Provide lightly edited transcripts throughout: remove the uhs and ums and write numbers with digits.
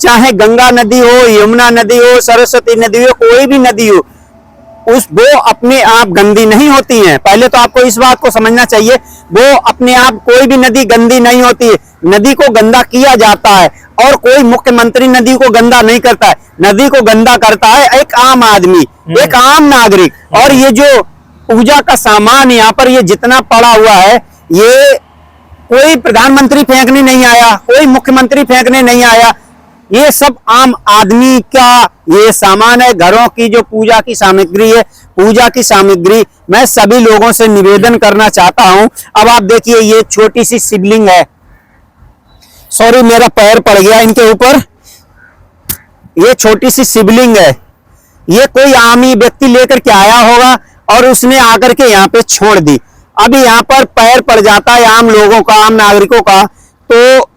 चाहे गंगा नदी हो, यमुना नदी हो, सरस्वती नदी हो, कोई भी नदी हो, वो अपने आप गंदी नहीं होती है। पहले तो आपको इस बात को समझना चाहिए, वो अपने आप कोई भी नदी गंदी नहीं होती है। नदी को गंदा किया जाता है और कोई मुख्यमंत्री नदी को गंदा नहीं करता है। नदी को गंदा करता है एक आम आदमी, एक आम नागरिक। और ये जो पूजा का सामान यहाँ पर ये जितना पड़ा हुआ है, ये कोई प्रधानमंत्री फेंकने नहीं आया, कोई मुख्यमंत्री फेंकने नहीं आया, ये सब आम आदमी का ये सामान है। घरों की जो पूजा की सामग्री है, पूजा की सामग्री मैं सभी लोगों से निवेदन करना चाहता हूं। अब आप देखिए, ये छोटी सी शिवलिंग है, सॉरी मेरा पैर पड़ गया इनके ऊपर। ये छोटी सी शिवलिंग है, ये कोई आम ही व्यक्ति लेकर के आया होगा और उसने आकर के यहाँ पे छोड़ दी। अब यहाँ पर पैर पड़ जाता है आम लोगों का, आम नागरिकों का, तो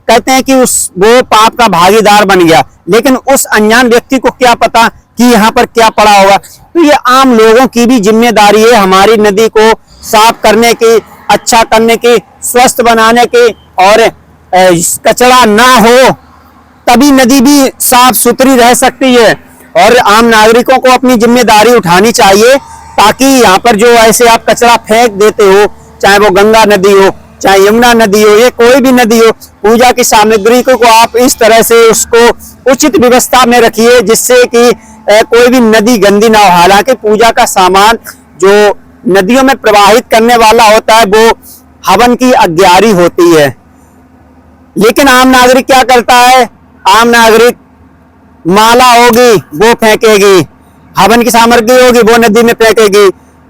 कहते हैं कि वो पाप का भागीदार बन गया। लेकिन उस अनजान व्यक्ति को क्या पता कि यहाँ पर क्या पड़ा होगा। तो ये आम लोगों की भी जिम्मेदारी है हमारी नदी को साफ करने की, अच्छा करने की, स्वस्थ बनाने की, और कचरा ना हो तभी नदी भी साफ सुथरी रह सकती है। और आम नागरिकों को अपनी जिम्मेदारी उठानी चाहिए, ताकि यहाँ पर जो ऐसे आप कचरा फेंक देते हो, चाहे वो गंगा नदी हो, चाहे यमुना नदी हो, ये कोई भी नदी हो, पूजा की सामग्री को आप इस तरह से उसको उचित व्यवस्था में रखिए, जिससे कि कोई भी नदी गंदी ना हो। हालांकि पूजा का सामान जो नदियों में प्रवाहित करने वाला होता है वो हवन की अग्यारी होती है। लेकिन आम नागरिक क्या करता है, आम नागरिक माला होगी वो फेंकेगी, हवन की सामग्री होगी वो नदी में फेंकेगी,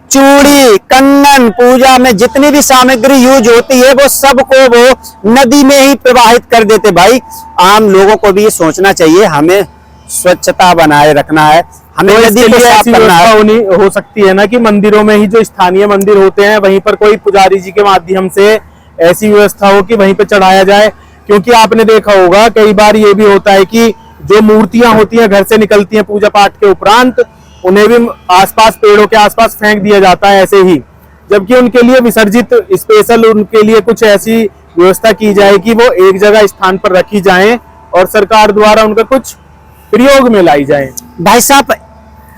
चूड़ी कंगन पूजा में जितनी भी सामग्री यूज होती है वो सबको वो नदी में ही प्रवाहित कर देते। भाई आम लोगों को भी ये सोचना चाहिए, हमें स्वच्छता बनाए रखना है, हमें तो नदी को साफ करना है। हो सकती है ना कि मंदिरों में ही जो स्थानीय मंदिर होते हैं वहीं पर कोई पुजारी जी के माध्यम से ऐसी व्यवस्था हो कि वहीं पर चढ़ाया जाए। क्योंकि आपने देखा होगा कई बार ये भी होता है कि जो मूर्तियां होती हैं घर से निकलती हैं पूजा पाठ के उपरांत, उन्हें भी आसपास पेड़ों के आसपास फेंक दिया जाता है ऐसे ही, जबकि उनके लिए विसर्जित स्पेशल उनके लिए कुछ ऐसी व्यवस्था की जाए कि वो एक जगह स्थान पर रखी जाएं और सरकार द्वारा उनका कुछ प्रयोग में लाई जाए। भाई साहब,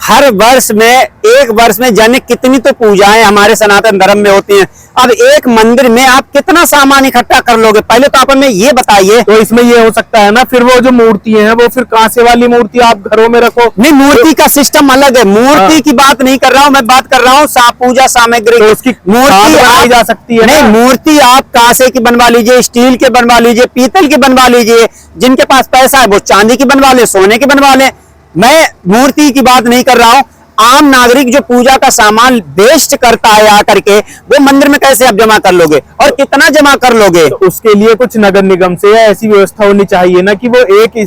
हर वर्ष में एक वर्ष में जाने कितनी तो पूजाएं हमारे सनातन धर्म में होती हैं। अब एक मंदिर में आप कितना सामान इकट्ठा कर लोगे, पहले तो आप हमें ये बताइए। तो इसमें ये हो सकता है ना, फिर वो जो मूर्ति है वो फिर कांसे वाली मूर्ति आप घरों में रखो। नहीं, मूर्ति का सिस्टम अलग है, मूर्ति की बात नहीं कर रहा हूँ, मैं बात कर रहा हूँ पूजा सामग्री। तो उसकी मूर्ति बनाई जा सकती है। नहीं, मूर्ति आप कांसे की बनवा लीजिए, स्टील के बनवा लीजिए, पीतल की बनवा लीजिए, जिनके पास पैसा है वो चांदी की बनवा ले, सोने की बनवा ले। मैं मूर्ति की बात नहीं कर रहा हूं। आम नागरिक जो पूजा का सामान वेस्ट करता है आकर के, वो मंदिर में कैसे आप जमा कर लोगे और कितना जमा कर लोगे? तो उसके लिए कुछ नगर निगम से ऐसी व्यवस्था होनी चाहिए ना कि वो एक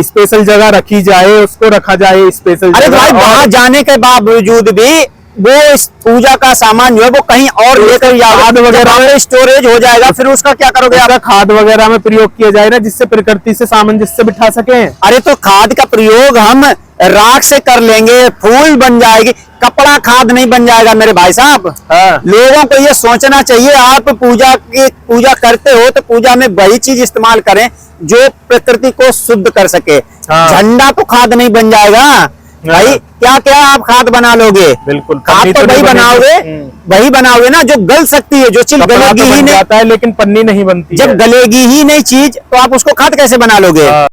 स्पेशल जगह रखी जाए, उसको रखा जाए स्पेशल। अरे भाई, वहां जाने के बावजूद भी वो इस पूजा का सामान जो है वो कहीं और लेकर खाद वगैरह में स्टोरेज हो जाएगा, फिर उसका क्या करोगे आप? खाद वगैरह में प्रयोग किया जाए ना, जिससे प्रकृति से सामंजस्य बिठा सके। अरे तो खाद का प्रयोग हम राख से कर लेंगे, फूल बन जाएगी, कपड़ा खाद नहीं बन जाएगा मेरे भाई साहब। हाँ। लोगों को ये सोचना चाहिए, आप पूजा करते हो तो पूजा में वही चीज इस्तेमाल करें जो प्रकृति को शुद्ध कर सके। हाँ। झंडा तो खाद नहीं बन जाएगा भाई, क्या क्या आप खाद बना लोगे? बिल्कुल, खाद तो वही बनाओगे, वही बनाओगे ना जो गल सकती है, जो चीज गलेगी ही नहीं, जाता है लेकिन पन्नी नहीं बनती। जब गलेगी ही नहीं चीज तो आप उसको खाद कैसे बना लोगे?